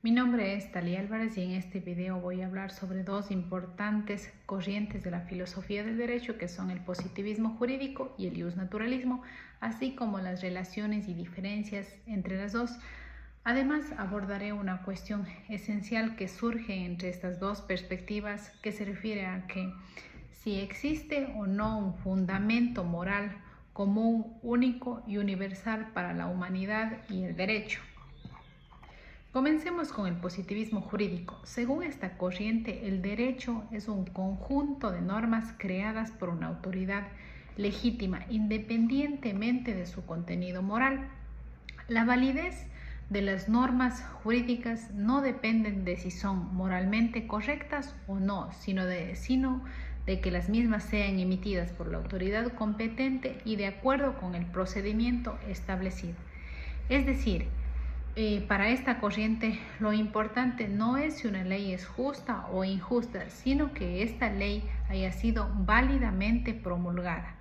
Mi nombre es Talía Álvarez y en este video voy a hablar sobre dos importantes corrientes de la filosofía del derecho que son el positivismo jurídico y el justnaturalismo, así como las relaciones y diferencias entre las dos. Además, abordaré una cuestión esencial que surge entre estas dos perspectivas, que se refiere a que si existe o no un fundamento moral común, único y universal para la humanidad y el derecho. Comencemos con el positivismo jurídico. Según esta corriente, el derecho es un conjunto de normas creadas por una autoridad legítima, independientemente de su contenido moral. La validez de las normas jurídicas no dependen de si son moralmente correctas o no, sino de que las mismas sean emitidas por la autoridad competente y de acuerdo con el procedimiento establecido. Es decir, para esta corriente lo importante no es si una ley es justa o injusta, sino que esta ley haya sido válidamente promulgada.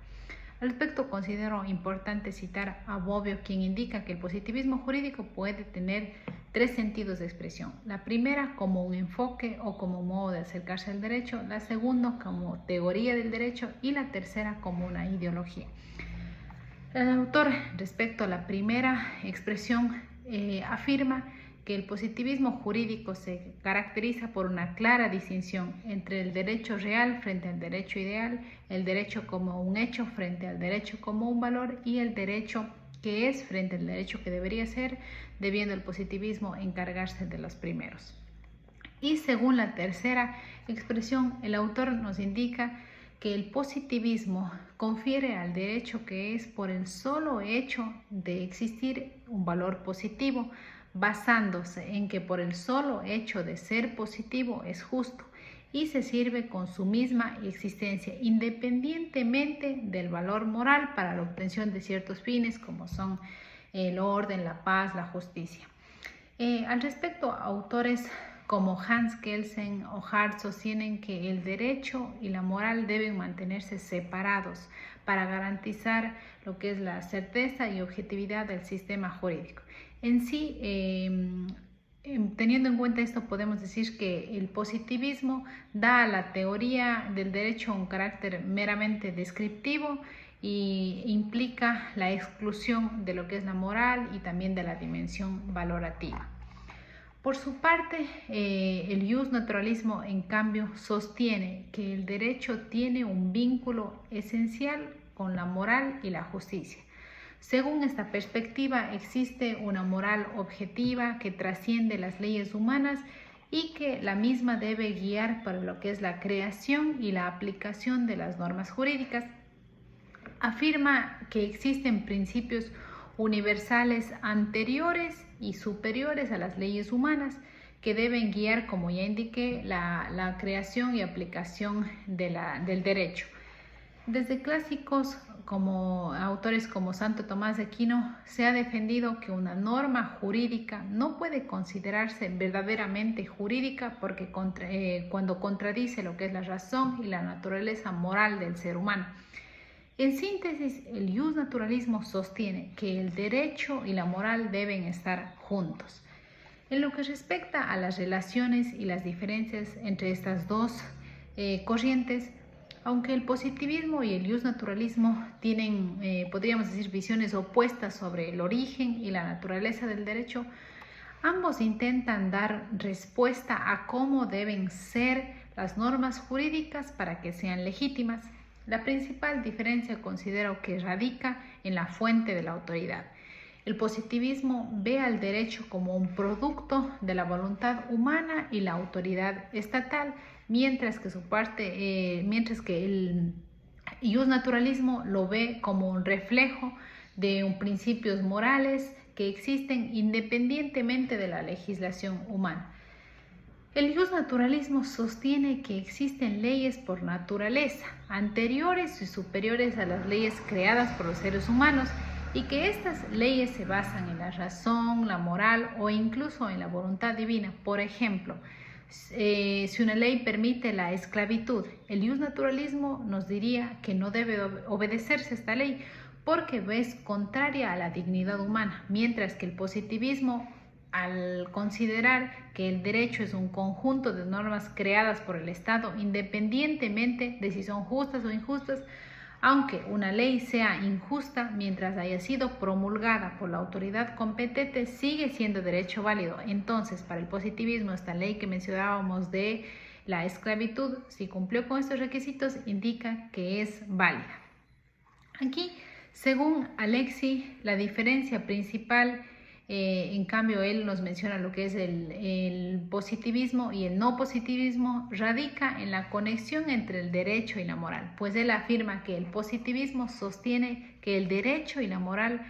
Al respecto, considero importante citar a Bobbio, quien indica que el positivismo jurídico puede tener tres sentidos de expresión. La primera como un enfoque o como un modo de acercarse al derecho, la segunda como teoría del derecho y la tercera como una ideología. El autor, respecto a la primera expresión, afirma que el positivismo jurídico se caracteriza por una clara distinción entre el derecho real frente al derecho ideal, el derecho como un hecho frente al derecho como un valor y el derecho que es frente al derecho que debería ser, debiendo el positivismo encargarse de los primeros. Y según la tercera expresión, el autor nos indica que el positivismo confiere al derecho que es por el solo hecho de existir un valor positivo, basándose en que por el solo hecho de ser positivo es justo y se sirve con su misma existencia, independientemente del valor moral para la obtención de ciertos fines como son el orden, la paz, la justicia. Al respecto, autores como Hans Kelsen o Hart sostienen que el derecho y la moral deben mantenerse separados para garantizar lo que es la certeza y objetividad del sistema jurídico. En sí, teniendo en cuenta esto, podemos decir que el positivismo da a la teoría del derecho un carácter meramente descriptivo y implica la exclusión de lo que es la moral y también de la dimensión valorativa. Por su parte, el justnaturalismo, en cambio, sostiene que el derecho tiene un vínculo esencial con la moral y la justicia. Según esta perspectiva, existe una moral objetiva que trasciende las leyes humanas y que la misma debe guiar para lo que es la creación y la aplicación de las normas jurídicas. Afirma que existen principios universales anteriores y superiores a las leyes humanas que deben guiar, como ya indiqué, la creación y aplicación del derecho. Desde clásicos como autores como Santo Tomás de Aquino se ha defendido que una norma jurídica no puede considerarse verdaderamente jurídica porque cuando contradice lo que es la razón y la naturaleza moral del ser humano. En síntesis, el justnaturalismo sostiene que el derecho y la moral deben estar juntos. En lo que respecta a las relaciones y las diferencias entre estas dos corrientes, aunque el positivismo y el justnaturalismo tienen, podríamos decir, visiones opuestas sobre el origen y la naturaleza del derecho, ambos intentan dar respuesta a cómo deben ser las normas jurídicas para que sean legítimas. La principal diferencia considero que radica en la fuente de la autoridad. El positivismo ve al derecho como un producto de la voluntad humana y la autoridad estatal, mientras que el justnaturalismo lo ve como un reflejo de principios morales que existen independientemente de la legislación humana. El justnaturalismo sostiene que existen leyes por naturaleza, anteriores y superiores a las leyes creadas por los seres humanos, y que estas leyes se basan en la razón, la moral o incluso en la voluntad divina. Por ejemplo, si una ley permite la esclavitud, el justnaturalismo nos diría que no debe obedecerse esta ley porque es contraria a la dignidad humana, mientras que el positivismo al considerar que el derecho es un conjunto de normas creadas por el Estado, independientemente de si son justas o injustas, aunque una ley sea injusta, mientras haya sido promulgada por la autoridad competente, sigue siendo derecho válido. Entonces, para el positivismo, esta ley que mencionábamos de la esclavitud, si cumplió con estos requisitos, indica que es válida. Aquí, según Alexis, la diferencia principal, en cambio él nos menciona lo que es el positivismo y el no positivismo, radica en la conexión entre el derecho y la moral, pues él afirma que el positivismo sostiene que el derecho y la moral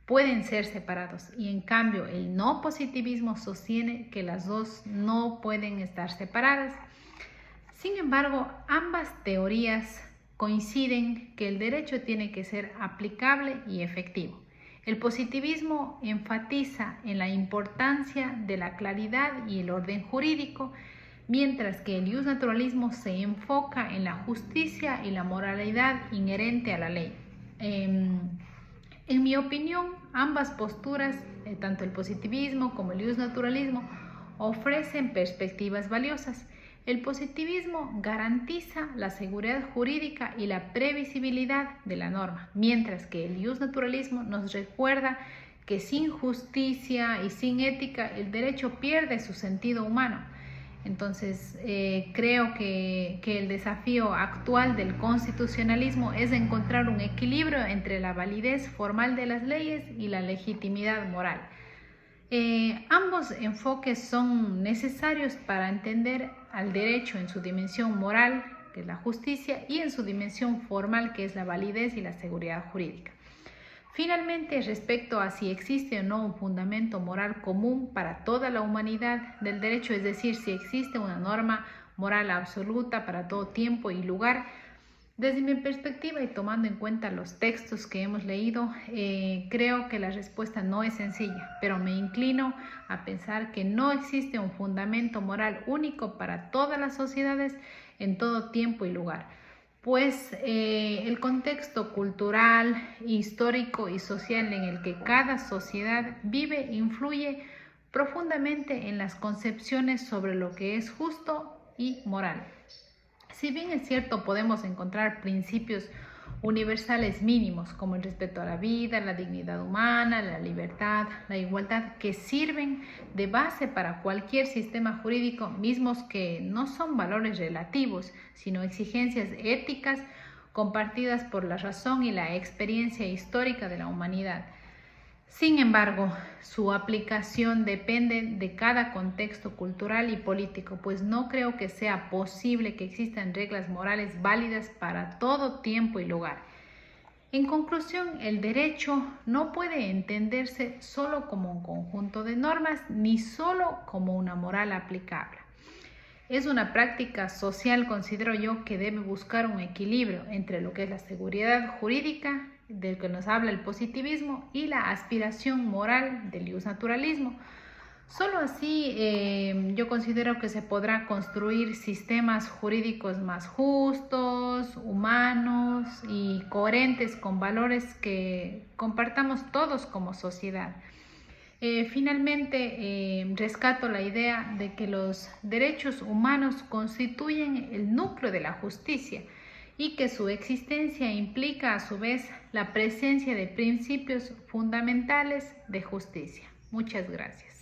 pueden ser separados, y en cambio el no positivismo sostiene que las dos no pueden estar separadas. Sin embargo, ambas teorías coinciden que el derecho tiene que ser aplicable y efectivo. El positivismo enfatiza en la importancia de la claridad y el orden jurídico, mientras que el justnaturalismo se enfoca en la justicia y la moralidad inherente a la ley. En mi opinión, ambas posturas, tanto el positivismo como el justnaturalismo, ofrecen perspectivas valiosas. El positivismo garantiza la seguridad jurídica y la previsibilidad de la norma, mientras que el justnaturalismo nos recuerda que sin justicia y sin ética el derecho pierde su sentido humano. Entonces, creo que el desafío actual del constitucionalismo es encontrar un equilibrio entre la validez formal de las leyes y la legitimidad moral. Ambos enfoques son necesarios para entender al derecho en su dimensión moral, que es la justicia, y en su dimensión formal, que es la validez y la seguridad jurídica. Finalmente, respecto a si existe o no un fundamento moral común para toda la humanidad del derecho, es decir, si existe una norma moral absoluta para todo tiempo y lugar, desde mi perspectiva y tomando en cuenta los textos que hemos leído, creo que la respuesta no es sencilla, pero me inclino a pensar que no existe un fundamento moral único para todas las sociedades en todo tiempo y lugar, pues el contexto cultural, histórico y social en el que cada sociedad vive influye profundamente en las concepciones sobre lo que es justo y moral. Si bien es cierto, podemos encontrar principios universales mínimos como el respeto a la vida, la dignidad humana, la libertad, la igualdad, que sirven de base para cualquier sistema jurídico, mismos que no son valores relativos, sino exigencias éticas compartidas por la razón y la experiencia histórica de la humanidad. Sin embargo, su aplicación depende de cada contexto cultural y político, pues no creo que sea posible que existan reglas morales válidas para todo tiempo y lugar. En conclusión, el derecho no puede entenderse solo como un conjunto de normas, ni solo como una moral aplicable. Es una práctica social, considero yo, que debe buscar un equilibrio entre lo que es la seguridad jurídica, del que nos habla el positivismo, y la aspiración moral del justnaturalismo. Solo así yo considero que se podrá construir sistemas jurídicos más justos, humanos y coherentes con valores que compartamos todos como sociedad. Finalmente, rescato la idea de que los derechos humanos constituyen el núcleo de la justicia y que su existencia implica a su vez la presencia de principios fundamentales de justicia. Muchas gracias.